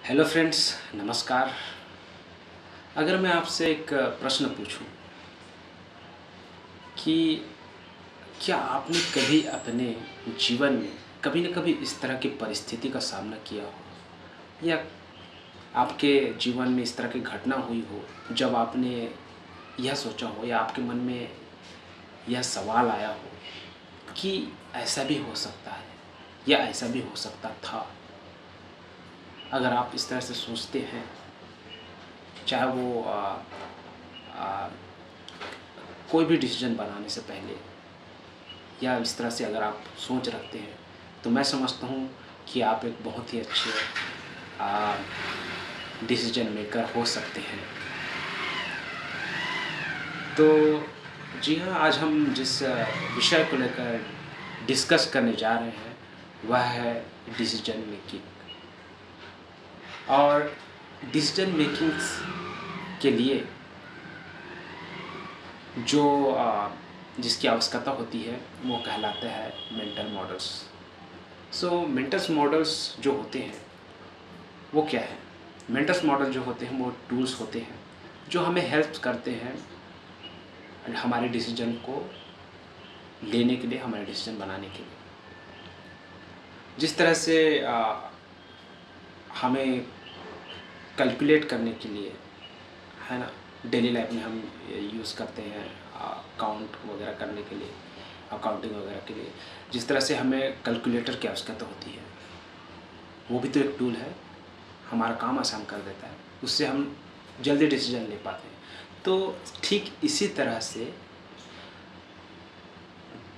Hello friends, नमस्कार। अगर मैं आपसे एक प्रश्न पूछूं कि क्या आपने कभी अपने जीवन में कभी न कभी इस तरह की परिस्थिति का सामना किया हो या आपके जीवन में इस तरह की घटना हुई हो जब आपने यह सोचा हो या आपके मन में यह सवाल आया हो कि ऐसा भी हो सकता है या ऐसा भी हो सकता था। अगर आप इस तरह से सोचते हैं, चाहे वो आ, कोई भी डिसीजन बनाने से पहले या इस तरह से अगर आप सोच रखते हैं, तो मैं समझता हूँ कि आप एक बहुत ही अच्छे डिसीजन मेकर हो सकते हैं। तो जी हाँ, आज हम जिस विषय को लेकर डिस्कस करने जा रहे हैं वह है डिसीजन मेकिंग। और डिसीजन मेकिंग के लिए जो जिसकी आवश्यकता होती है वो कहलाता है मेंटल मॉडल्स। सो मेंटल्स मॉडल्स जो होते हैं वो क्या है? मेंटल्स मॉडल जो होते हैं वो टूल्स होते हैं जो हमें हेल्प करते हैं हमारे डिसीजन को लेने के लिए, हमारे डिसीजन बनाने के लिए। जिस तरह से हमें कैलकुलेट करने के लिए, है ना, डेली लाइफ में हम यूज़ करते हैं अकाउंट वगैरह करने के लिए, अकाउंटिंग वगैरह के लिए। जिस तरह से हमें कैलकुलेटर की आवश्यकता होती है, वो भी तो एक टूल है, हमारा काम आसान कर देता है, उससे हम जल्दी डिसीजन ले पाते हैं। तो ठीक इसी तरह से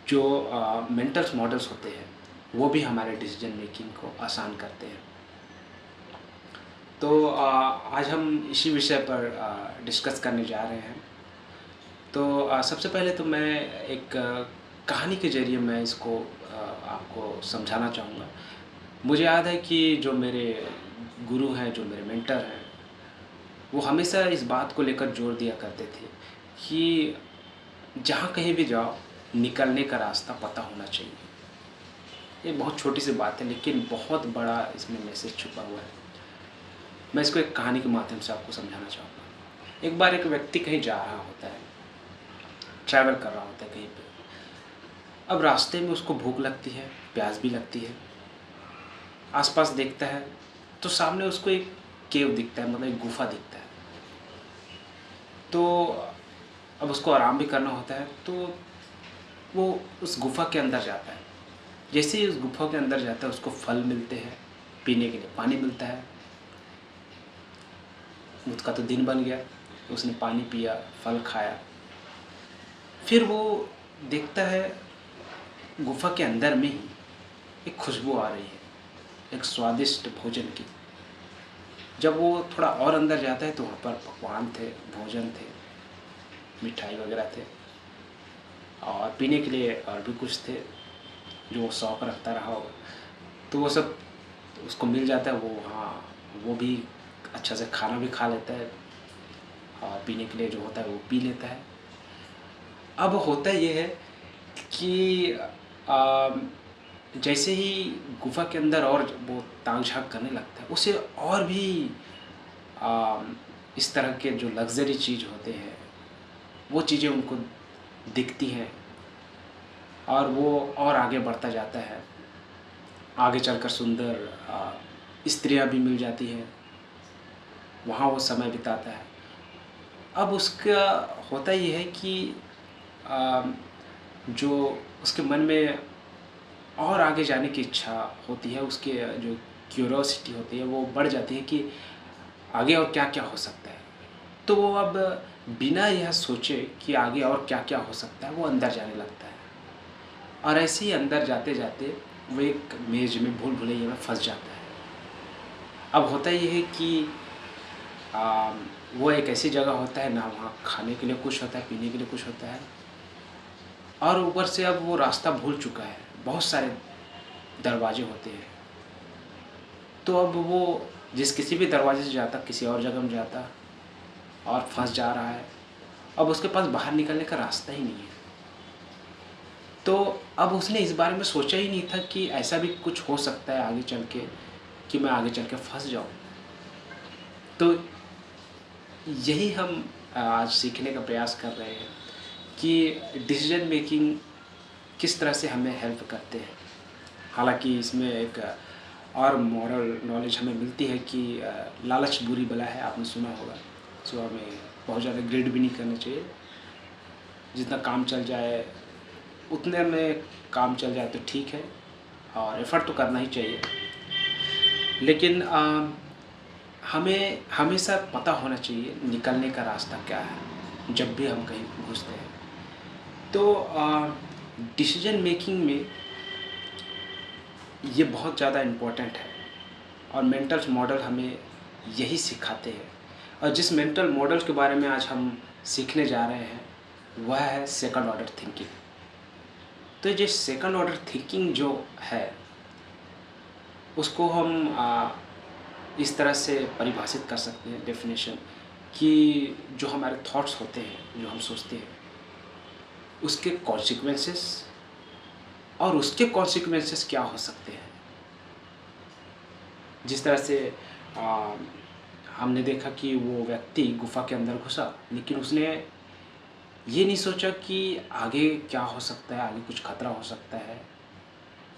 जो मेंटल्स मॉडल्स होते हैं वो भी हमारे डिसीजन मेकिंग को आसान करते हैं। तो आज हम इसी विषय पर डिस्कस करने जा रहे हैं। तो सबसे पहले तो मैं एक कहानी के ज़रिए मैं इसको आपको समझाना चाहूँगा। मुझे याद है कि जो मेरे गुरु हैं, जो मेरे मेंटर हैं, वो हमेशा इस बात को लेकर जोर दिया करते थे कि जहाँ कहीं भी जाओ, निकलने का रास्ता पता होना चाहिए। ये बहुत छोटी सी बात है लेकिन बहुत बड़ा इसमें मैसेज छुपा हुआ है। मैं इसको एक कहानी के माध्यम से आपको समझाना चाहूँगा। एक बार एक व्यक्ति कहीं जा रहा होता है, ट्रैवल कर रहा होता है कहीं पे। अब रास्ते में उसको भूख लगती है, प्यास भी लगती है। आसपास देखता है तो सामने उसको एक केव दिखता है, मतलब एक गुफा दिखता है। तो अब उसको आराम भी करना होता है, तो वो उस गुफा के अंदर जाता है। जैसे ही उस गुफा के अंदर जाता है उसको फल मिलते हैं, पीने के लिए पानी मिलता है। उसका तो दिन बन गया, उसने पानी पिया, फल खाया। फिर वो देखता है गुफा के अंदर में ही एक खुशबू आ रही है, एक स्वादिष्ट भोजन की। जब वो थोड़ा और अंदर जाता है तो वहाँ पर पकवान थे, भोजन थे, मिठाई वगैरह थे और पीने के लिए और भी कुछ थे जो वो शौक़ रखता रहा होगा। तो वो सब उसको मिल जाता है। वो हाँ, वो भी अच्छा से खाना भी खा लेता है और पीने के लिए जो होता है वो पी लेता है। अब होता ये है कि आ, जैसे ही गुफा के अंदर और वो ताक झाँक करने लगता है, उसे और भी आ, इस तरह के जो लग्ज़री चीज़ होते हैं वो चीज़ें उनको दिखती हैं और वो और आगे बढ़ता जाता है। आगे चलकर सुंदर स्त्रियाँ भी मिल जाती हैं, वहाँ वो समय बिताता है। अब उसका होता ये है कि जो उसके मन में और आगे जाने की इच्छा होती है, उसके जो क्यूरोसिटी होती है वो बढ़ जाती है कि आगे और क्या-क्या हो सकता है। तो वो अब बिना यह सोचे कि आगे और क्या-क्या हो सकता है, वो अंदर जाने लगता है। और ऐसे ही अंदर जाते-जाते वो एक मेज़ में, भूल-भुलैया में फँस जाता है। अब होता ये है कि आ, वो एक ऐसी जगह होता है ना, वहाँ खाने के लिए कुछ होता है, पीने के लिए कुछ होता है और ऊपर से अब वो रास्ता भूल चुका है। बहुत सारे दरवाजे होते हैं, तो अब वो जिस किसी भी दरवाजे से जाता, किसी और जगह में जाता और फँस जा रहा है। अब उसके पास बाहर निकलने का रास्ता ही नहीं है। तो अब उसने इस बारे में सोचा ही नहीं था कि ऐसा भी कुछ हो सकता है आगे चल के, कि मैं आगे चल के फँस जाऊँ। तो यही हम आज सीखने का प्रयास कर रहे हैं कि डिसीजन मेकिंग किस तरह से हमें हेल्प करते हैं। हालांकि इसमें एक और मॉरल नॉलेज हमें मिलती है कि लालच बुरी बला है, आपने सुना होगा। सो हमें बहुत ज़्यादा ग्रीड भी नहीं करना चाहिए। जितना काम चल जाए उतने में काम चल जाए तो ठीक है, और एफ़र्ट तो करना ही चाहिए। लेकिन हमें हमेशा पता होना चाहिए निकलने का रास्ता क्या है जब भी हम कहीं घुसते हैं। तो डिसीजन मेकिंग में ये बहुत ज़्यादा इम्पोर्टेंट है, और मेंटल मॉडल हमें यही सिखाते हैं। और जिस मेंटल मॉडल के बारे में आज हम सीखने जा रहे हैं वह है सेकंड ऑर्डर थिंकिंग। तो ये सेकंड ऑर्डर थिंकिंग जो है उसको हम इस तरह से परिभाषित कर सकते हैं, डेफिनेशन, कि जो हमारे थॉट्स होते हैं, जो हम सोचते हैं, उसके कॉन्सिक्वेंसेस और उसके कॉन्सिक्वेंसेस क्या हो सकते हैं। जिस तरह से हमने देखा कि वो व्यक्ति गुफा के अंदर घुसा, लेकिन उसने ये नहीं सोचा कि आगे क्या हो सकता है, आगे कुछ खतरा हो सकता है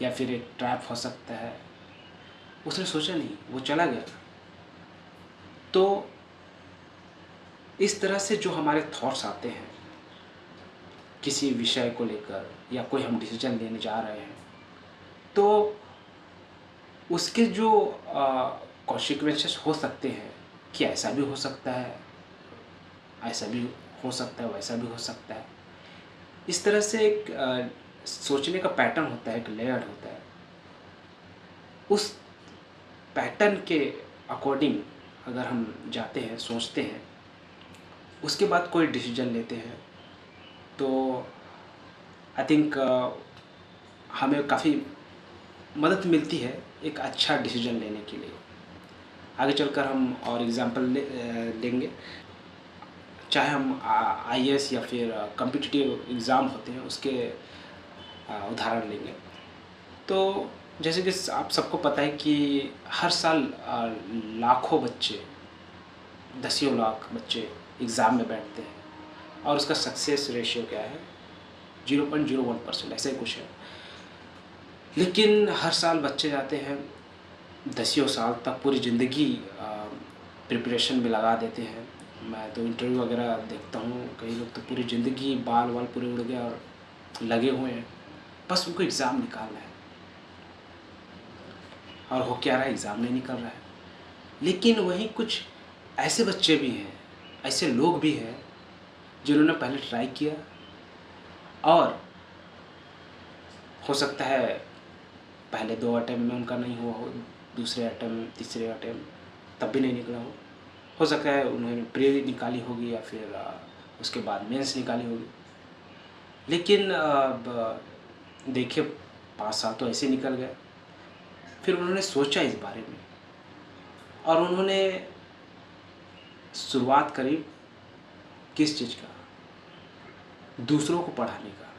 या फिर एक ट्रैप हो सकता है। उसने सोचा नहीं, वो चला गया। तो इस तरह से जो हमारे थॉट्स आते हैं किसी विषय को लेकर, या कोई हम डिसीजन लेने जा रहे हैं, तो उसके जो कॉन्सिक्वेंसेस हो सकते हैं कि ऐसा भी हो सकता है, ऐसा भी हो सकता है, वैसा भी हो सकता है। इस तरह से एक सोचने का पैटर्न होता है, एक लेयर होता है। उस पैटर्न के अकॉर्डिंग अगर हम जाते हैं, सोचते हैं, उसके बाद कोई डिसीजन लेते हैं, तो आई थिंक हमें काफ़ी मदद मिलती है एक अच्छा डिसीजन लेने के लिए। आगे चलकर हम और एग्जांपल लेंगे, चाहे हम आईएएस या फिर कॉम्पिटिटिव एग्ज़ाम होते हैं उसके उदाहरण लेंगे। तो जैसे कि आप सबको पता है कि हर साल लाखों बच्चे, दसियों लाख बच्चे एग्ज़ाम में बैठते हैं, और उसका सक्सेस रेशियो क्या है, 0.01%, ऐसा ही कुछ है। लेकिन हर साल बच्चे जाते हैं, दसियों साल तक पूरी ज़िंदगी प्रिपरेशन में लगा देते हैं। मैं तो इंटरव्यू वगैरह देखता हूँ, कई लोग तो पूरी ज़िंदगी बाल वाल पूरे उड़ गए और लगे हुए हैं, बस उनको एग्ज़ाम निकालना है, और हो क्या रहा है, एग्ज़ाम नहीं निकल रहा है। लेकिन वहीं कुछ ऐसे बच्चे भी हैं, ऐसे लोग भी हैं जिन्होंने पहले ट्राई किया, और हो सकता है पहले 2 अटेम्प्ट में उनका नहीं हुआ हो, दूसरे अटेम्प्ट, तीसरे अटेम्प्ट तब भी नहीं निकला हो सकता है उन्होंने प्री निकाली होगी या फिर उसके बाद मेंस निकाली होगी। लेकिन अब देखिए 5 साल तो ऐसे निकल गए। फिर उन्होंने सोचा इस बारे में, और उन्होंने शुरुआत करी किस चीज़ का, दूसरों को पढ़ाने का।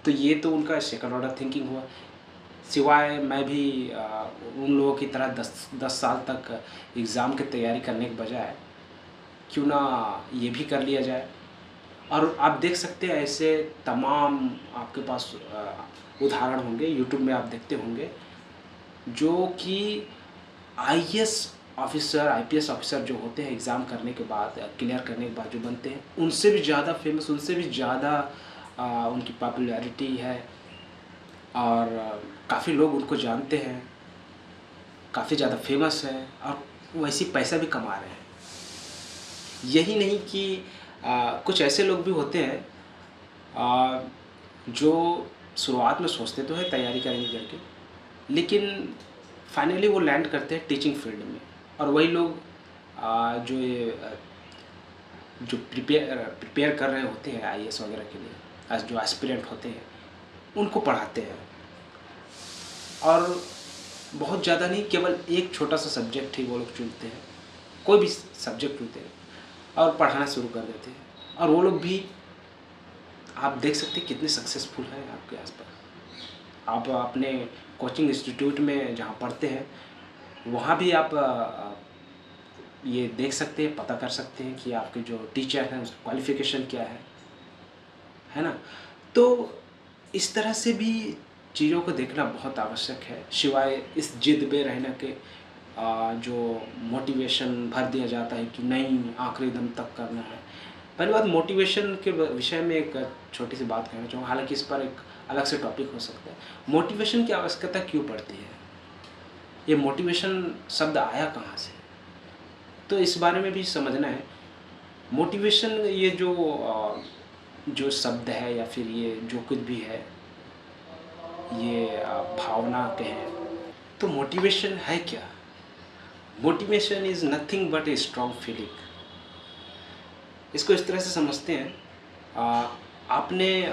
तो ये तो उनका सेकंड ऑर्डर थिंकिंग हुआ। सिवाय मैं भी उन लोगों की तरह 10 साल तक एग्ज़ाम की तैयारी करने के बजाय क्यों ना ये भी कर लिया जाए। और आप देख सकते हैं ऐसे तमाम आपके पास उदाहरण होंगे, यूट्यूब में आप देखते होंगे, जो कि आईएएस ऑफिसर, आईपीएस ऑफिसर जो होते हैं एग्ज़ाम करने के बाद, क्लियर करने के बाद जो बनते हैं, उनसे भी ज़्यादा फेमस, उनसे भी ज़्यादा उनकी पॉपुलैरिटी है, और काफ़ी लोग उनको जानते हैं, काफ़ी ज़्यादा फेमस है, और वैसे पैसा भी कमा रहे हैं। यही नहीं कि कुछ ऐसे लोग भी होते हैं जो शुरुआत में सोचते तो है तैयारी करेंगे करके, लेकिन फाइनली वो लैंड करते हैं टीचिंग फील्ड में। और वही लोग जो ये जो प्रिपेयर कर रहे होते हैं आईएएस वगैरह के लिए, जो एस्पिरेंट होते हैं, उनको पढ़ाते हैं। और बहुत ज़्यादा नहीं, केवल एक छोटा सा सब्जेक्ट ही वो लोग चुनते हैं, कोई भी सब्जेक्ट चुनते हैं और पढ़ाना शुरू कर देते हैं। और वो लोग भी आप देख सकते हैं कितने सक्सेसफुल हैं आपके आसपास। आप अपने कोचिंग इंस्टीट्यूट में जहाँ पढ़ते हैं वहाँ भी आप ये देख सकते हैं, पता कर सकते हैं कि आपके जो टीचर हैं उसका क्वालिफ़िकेशन क्या है ना? तो इस तरह से भी चीज़ों को देखना बहुत आवश्यक है, सिवाय इस जिद में रहने के जो मोटिवेशन भर दिया जाता है कि नहीं आखिरी दम तक करना है। पहली बात मोटिवेशन के विषय में एक छोटी सी बात कहना चाहूँगा, हालांकि इस पर एक अलग से टॉपिक हो सकता है। मोटिवेशन की आवश्यकता क्यों पड़ती है, ये मोटिवेशन शब्द आया कहाँ से, तो इस बारे में भी समझना है। मोटिवेशन ये जो शब्द है या फिर ये जो कुछ भी है, ये भावना कहें, तो मोटिवेशन है क्या? Motivation is nothing but a strong feeling. इसको इस तरह से समझते हैं, आ, आपने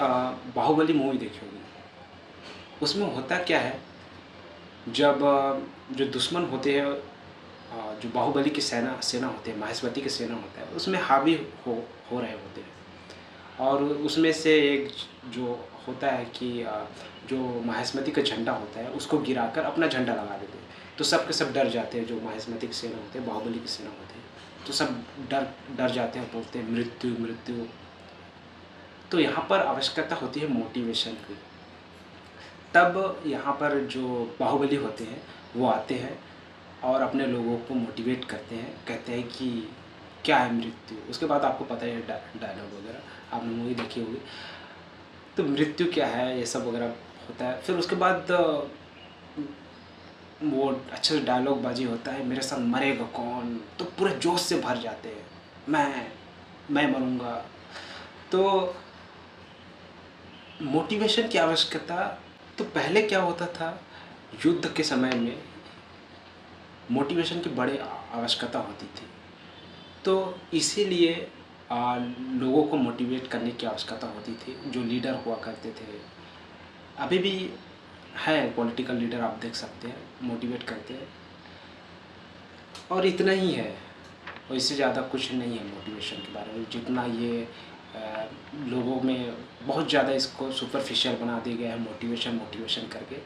बाहुबली मूवी देखी होगी। उसमें होता क्या है, जब जो दुश्मन होते हैं, जो बाहुबली की सेना होते हैं, महेश्वती की सेना होता है, उसमें हावी हो रहे होते हैं। और उसमें से एक जो होता है कि जो महेश्वती का झंडा होता है उसको गिराकर अपना झंडा लगा देते हैं। तो सब के सब डर जाते हैं, जो महेश्वती की सेना होते हैं, बाहुबली की सेना होती है, तो सब डर जाते हैं, बोलते हैं मृत्यु मृत्यु। तो यहाँ पर आवश्यकता होती है मोटिवेशन की। तब यहाँ पर जो बाहुबली होते हैं वो आते हैं और अपने लोगों को मोटिवेट करते हैं, कहते हैं कि क्या है मृत्यु। उसके बाद आपको पता है डायलॉग वगैरह, आपने मूवी देखी होगी, तो मृत्यु क्या है ये सब वगैरह होता है। फिर उसके बाद वो अच्छे से डायलॉग बाजी होता है, मेरे साथ मरेगा कौन, तो पूरे जोश से भर जाते हैं, मैं मरूंगा। तो मोटिवेशन की आवश्यकता, तो पहले क्या होता था, युद्ध के समय में मोटिवेशन की बड़ी आवश्यकता होती थी। तो इसीलिए लोगों को मोटिवेट करने की आवश्यकता होती थी, जो लीडर हुआ करते थे। अभी भी है पॉलिटिकल लीडर, आप देख सकते हैं, मोटिवेट करते हैं, और इतना ही है, और इससे ज़्यादा कुछ नहीं है मोटिवेशन के बारे में। जितना ये लोगों में बहुत ज़्यादा इसको सुपरफिशियल बना दिया गया है मोटिवेशन मोटिवेशन करके,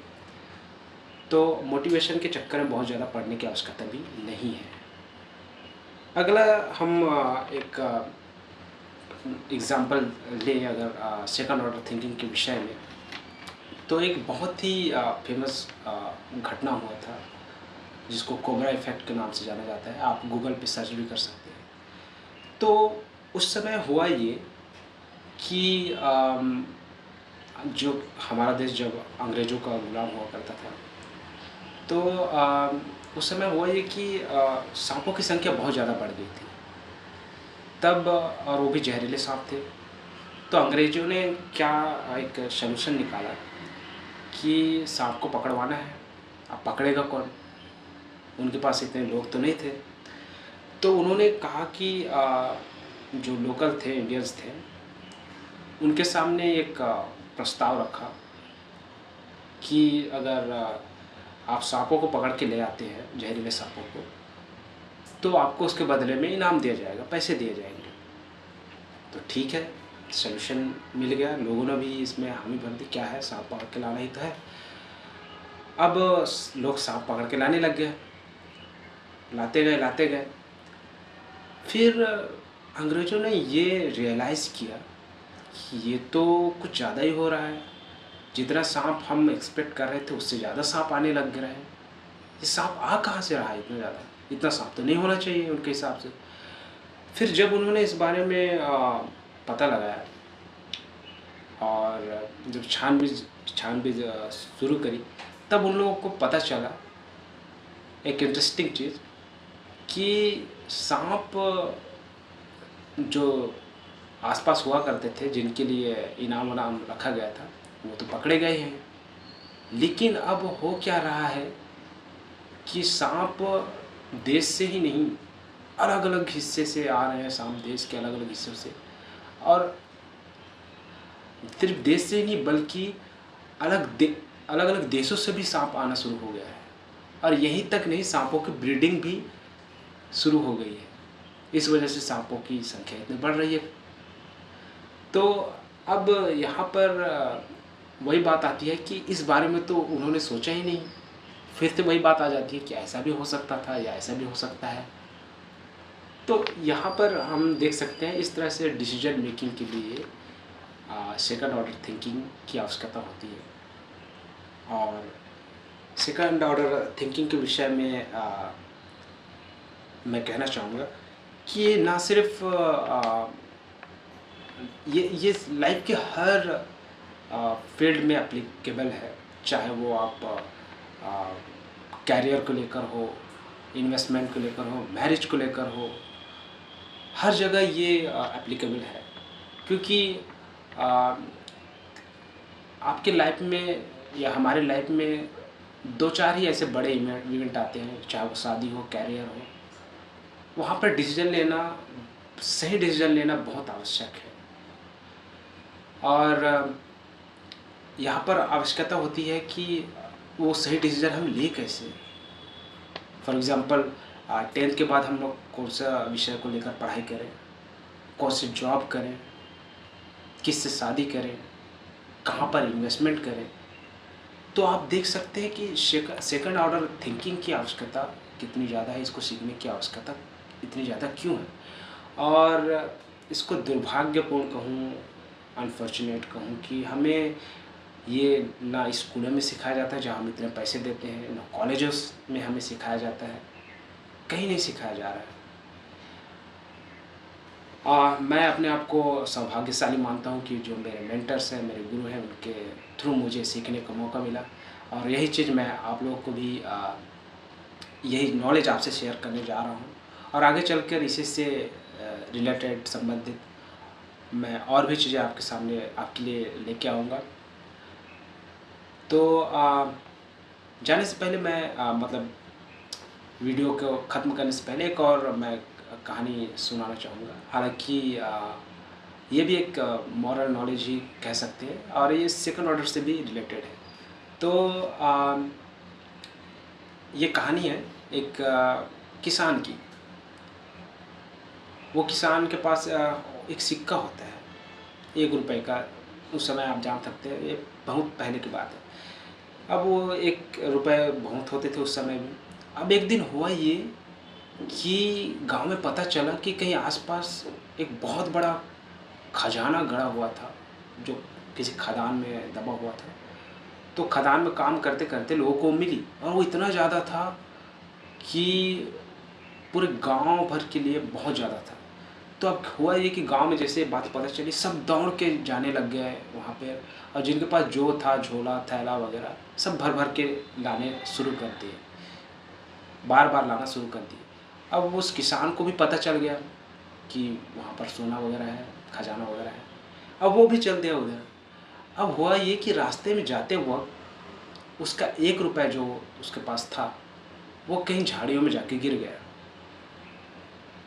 तो मोटिवेशन के चक्कर में बहुत ज़्यादा पढ़ने की आवश्यकता भी नहीं है। अगला हम एक एग्ज़ाम्पल ले, अगर सेकंड ऑर्डर थिंकिंग के विषय में, तो एक बहुत ही फेमस घटना हुआ था जिसको कोबरा इफ़ेक्ट के नाम से जाना जाता है। आप गूगल पे सर्च भी कर सकते हैं। तो उस समय हुआ ये कि जो हमारा देश जब अंग्रेज़ों का गुलाम हुआ करता था, तो उस समय हुआ ये कि सांपों की संख्या बहुत ज़्यादा बढ़ गई थी तब, और वो भी जहरीले सांप थे। तो अंग्रेज़ों ने क्या एक सलूशन निकाला कि सांप को पकड़वाना है, अब पकड़ेगा कौन, उनके पास इतने लोग तो नहीं थे। तो उन्होंने कहा कि जो लोकल थे, इंडियंस थे, उनके सामने एक प्रस्ताव रखा कि अगर आप सांपों को पकड़ के ले आते हैं, जहरीले सांपों को, तो आपको उसके बदले में इनाम दिया जाएगा, पैसे दिए जाएंगे। तो ठीक है, सलूशन मिल गया, लोगों ने भी इसमें हामी भर दी, क्या है, सांप पकड़ के लाना ही तो है। अब लोग सांप पकड़ के लाने लग गए, लाते गए। फिर अंग्रेज़ों ने ये रियलाइज़ किया कि ये तो कुछ ज़्यादा ही हो रहा है, जितना सांप हम एक्सपेक्ट कर रहे थे उससे ज़्यादा सांप आने लग रहे हैं। ये सांप आ कहाँ से रहा है इतना ज़्यादा, इतना सांप तो नहीं होना चाहिए उनके हिसाब से। फिर जब उन्होंने इस बारे में पता लगाया और जब छानबीन शुरू करी, तब उन लोगों को पता चला एक इंटरेस्टिंग चीज़ कि सांप जो आसपास हुआ करते थे, जिनके लिए इनाम वनाम रखा गया था, वो तो पकड़े गए हैं। लेकिन अब हो क्या रहा है कि सांप देश से ही नहीं, अलग अलग हिस्से से आ रहे हैं सांप, देश के अलग अलग हिस्सों से, और सिर्फ देश से ही नहीं बल्कि अलग अलग देशों से भी सांप आना शुरू हो गया है। और यहीं तक नहीं, सांपों की ब्रीडिंग भी शुरू हो गई है। इस वजह से सांपों की संख्या इतनी बढ़ रही है। तो अब यहाँ पर वही बात आती है कि इस बारे में तो उन्होंने सोचा ही नहीं। फिर से वही बात आ जाती है कि ऐसा भी हो सकता था या ऐसा भी हो सकता है। तो यहाँ पर हम देख सकते हैं इस तरह से डिसीजन मेकिंग के लिए सेकंड ऑर्डर थिंकिंग की आवश्यकता होती है। और सेकंड ऑर्डर थिंकिंग के विषय में मैं कहना चाहूँगा कि ये ना सिर्फ ये लाइफ के हर फील्ड में एप्लीकेबल है, चाहे वो आप कैरियर को लेकर हो, इन्वेस्टमेंट को लेकर हो, मैरिज को लेकर हो, हर जगह ये एप्लीकेबल है। क्योंकि आ, आपके लाइफ में या हमारे लाइफ में दो चार ही ऐसे बड़े इवेंट आते हैं, चाहे वो शादी हो, कैरियर हो, वहाँ पर डिसीजन लेना, सही डिसीजन लेना बहुत आवश्यक है। और यहाँ पर आवश्यकता होती है कि वो सही डिसीजन हम ले कैसे। फॉर एग्ज़ाम्पल 10th के बाद हम लोग कौन सा विषय को लेकर पढ़ाई करें, कौन सी जॉब करें, किससे शादी करें, कहाँ पर इन्वेस्टमेंट करें। तो आप देख सकते हैं कि सेकंड ऑर्डर थिंकिंग की आवश्यकता कितनी ज़्यादा है, इसको सीखने की आवश्यकता इतनी ज़्यादा क्यों है। और इसको दुर्भाग्यपूर्ण कहूँ, अनफॉर्चुनेट कहूँ कि हमें ये ना स्कूलों में सिखाया जाता है जहाँ हम इतने पैसे देते हैं, ना कॉलेजेस में हमें सिखाया जाता है, कहीं नहीं सिखाया जा रहा है। मैं अपने आप को सौभाग्यशाली मानता हूँ कि जो मेरे मेंटर्स हैं, मेरे गुरु हैं, उनके थ्रू मुझे सीखने का मौका मिला। और यही चीज़ मैं आप लोगों को भी यही नॉलेज आपसे शेयर करने जा रहा हूँ। और आगे चलकर इसी से रिलेटेड संबंधित मैं और भी चीज़ें आपके सामने आपके लिए लेके आऊँगा। तो जाने से पहले मैं मतलब वीडियो को ख़त्म करने से पहले एक और मैं कहानी सुनाना चाहूँगा। हालांकि ये भी एक मॉरल नॉलेज ही कह सकते हैं और ये सेकंड ऑर्डर से भी रिलेटेड है। तो ये कहानी है एक किसान की। वो किसान के पास एक सिक्का होता है, 1 रुपए का। उस समय आप जान सकते हैं, ये बहुत पहले की बात है। अब वो 1 रुपए बहुत होते थे उस समय भी। अब एक दिन हुआ ये कि गांव में पता चला कि कहीं आसपास एक बहुत बड़ा खजाना गड़ा हुआ था, जो किसी खदान में दबा हुआ था। तो खदान में काम करते करते लोगों को मिली और वो इतना ज़्यादा था कि पूरे गांव भर के लिए बहुत ज़्यादा था। तो अब हुआ ये कि गांव में जैसे बात पता चली, सब दौड़ के जाने लग गए वहाँ पे। और जिनके पास जो था, झोला थैला वगैरह, सब भर भर के लाने शुरू कर दिए, बार बार लाना शुरू कर दिए। अब उस किसान को भी पता चल गया कि वहाँ पर सोना वगैरह है, खजाना वगैरह है। अब वो भी चल दिया उधर। अब हुआ ये कि रास्ते में जाते वक्त उसका 1 रुपया जो उसके पास था वो कहीं झाड़ियों में जाके गिर गया।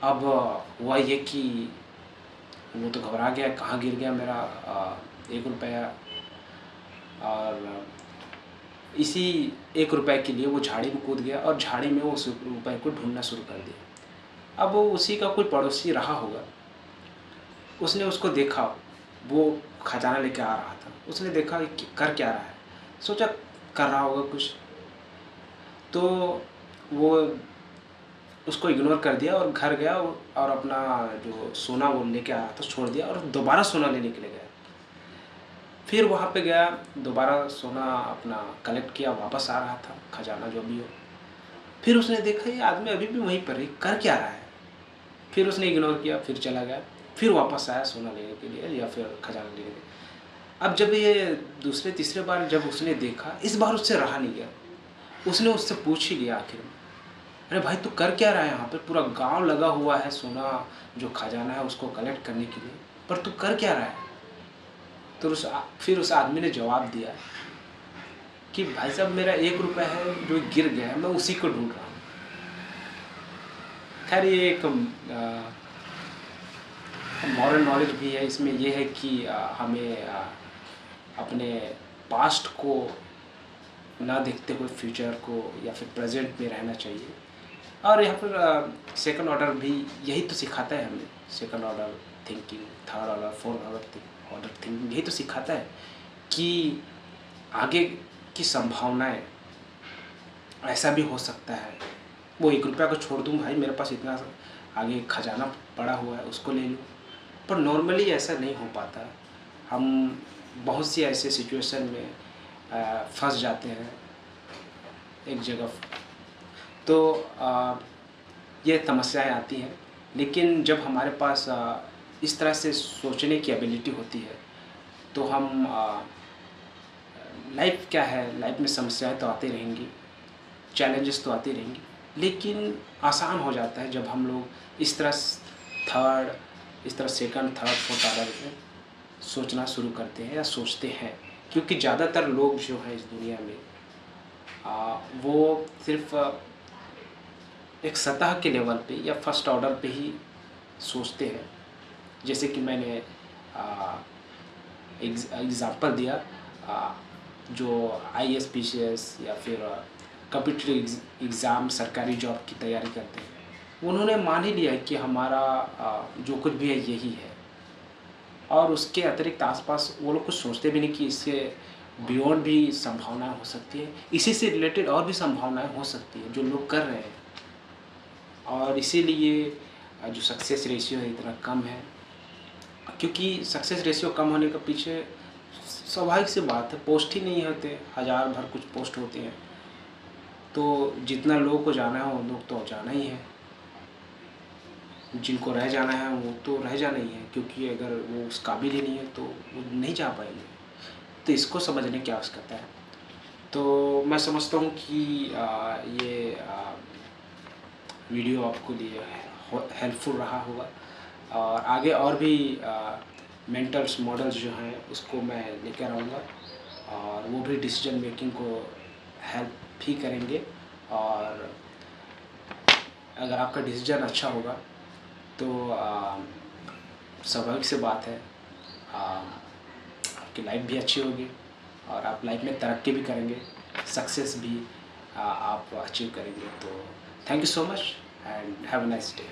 अब हुआ ये कि वो तो घबरा गया, कहाँ गिर गया मेरा 1 रुपया। और इसी 1 रुपए के लिए वो झाड़ी में कूद गया और झाड़ी में वो उस रुपए को ढूंढना शुरू कर दिया। अब वो उसी का कोई पड़ोसी रहा होगा, उसने उसको देखा, वो खजाना लेके आ रहा था। उसने देखा कि कर क्या रहा है, सोचा कर रहा होगा कुछ। तो वो उसको इग्नोर कर दिया और घर गया और अपना जो सोना वो लेके आ रहा था छोड़ दिया और दोबारा सोना लेने के लिए गया। फिर वहाँ पे गया, दोबारा सोना अपना कलेक्ट किया, वापस आ रहा था, खजाना जो भी हो। फिर उसने देखा ये आदमी अभी भी वहीं पर है, कर क्या रहा है। फिर उसने इग्नोर किया, फिर चला गया, फिर वापस आया सोना लेने के लिए या फिर खजाना लेने के लिए। अब जब ये दूसरे तीसरे बार जब उसने देखा, इस बार उससे रहा नहीं गया। उसने उससे पूछ ही लिया आखिर में, अरे भाई तू कर क्या रहा है यहाँ पे, पूरा गांव लगा हुआ है सोना जो खजाना है उसको कलेक्ट करने के लिए, पर तू कर क्या रहा है। तो फिर उस आदमी ने जवाब दिया कि भाई साहब मेरा 1 रुपया है जो गिर गया है, मैं उसी को ढूंढ रहा हूँ। खैर ये एक मॉरल नॉलेज भी है। इसमें यह है कि हमें अपने पास्ट को ना देखते हुए फ्यूचर को या फिर प्रेजेंट में रहना चाहिए। और यहाँ पर सेकंड ऑर्डर भी यही तो सिखाता है हमें। Second order thinking, third order, fourth order thinking यही तो सिखाता है कि आगे की संभावनाएं ऐसा भी हो सकता है। वो 1 रुपया को छोड़ दूँ भाई, मेरे पास इतना आगे खजाना पड़ा हुआ है उसको ले लूँ, पर नॉर्मली ऐसा नहीं हो पाता। हम बहुत सी ऐसे सिचुएशन में फंस जाते हैं एक जगह, तो ये समस्याएं आती हैं। लेकिन जब हमारे पास इस तरह से सोचने की एबिलिटी होती है तो हम लाइफ क्या है, लाइफ में समस्याएं तो आती रहेंगी, चैलेंजेस तो आती रहेंगी, लेकिन आसान हो जाता है जब हम लोग इस तरह सेकंड थर्ड फोर्थ ऑर्डर में सोचना शुरू करते हैं या सोचते हैं। क्योंकि ज़्यादातर लोग जो हैं इस दुनिया में वो सिर्फ एक सतह के लेवल पे या फर्स्ट ऑर्डर पे ही सोचते हैं। जैसे कि मैंने एग्ज़ाम्पल दिया, जो IAS PCS या फिर कॉम्पिटिटिव एग्ज़ाम सरकारी जॉब की तैयारी करते हैं, उन्होंने मान ही लिया कि हमारा जो कुछ भी है यही है, और उसके अतिरिक्त आसपास वो लोग कुछ सोचते भी नहीं कि इससे बियॉन्ड भी संभावनाएं हो सकती है, इसी से रिलेटेड और भी संभावनाएं हो सकती है जो लोग कर रहे हैं। और इसीलिए जो सक्सेस रेशियो है इतना कम है, क्योंकि सक्सेस रेशियो कम होने के पीछे स्वाभाविक सी बात है, पोस्ट ही नहीं होते, हज़ार भर कुछ पोस्ट होते हैं, तो जितना लोगों को जाना है वो लोग तो जाना ही है, जिनको रह जाना है वो तो रह जाना ही है, क्योंकि अगर वो उस काबिल ही नहीं है तो वो नहीं जा पाएंगे। तो इसको समझने की आवश्यकता है। तो मैं समझता हूँ कि ये वीडियो आपको लिए हेल्पफुल रहा होगा, और आगे और भी मेंटल्स मॉडल्स जो हैं उसको मैं लेकर आऊँगा, और वो भी डिसीजन मेकिंग को हेल्प ही करेंगे। और अगर आपका डिसीजन अच्छा होगा तो स्वाभाविक सी बात है, आपकी लाइफ भी अच्छी होगी और आप लाइफ में तरक्की भी करेंगे, सक्सेस भी आप अचीव करेंगे। तो thank you so much and have a nice day.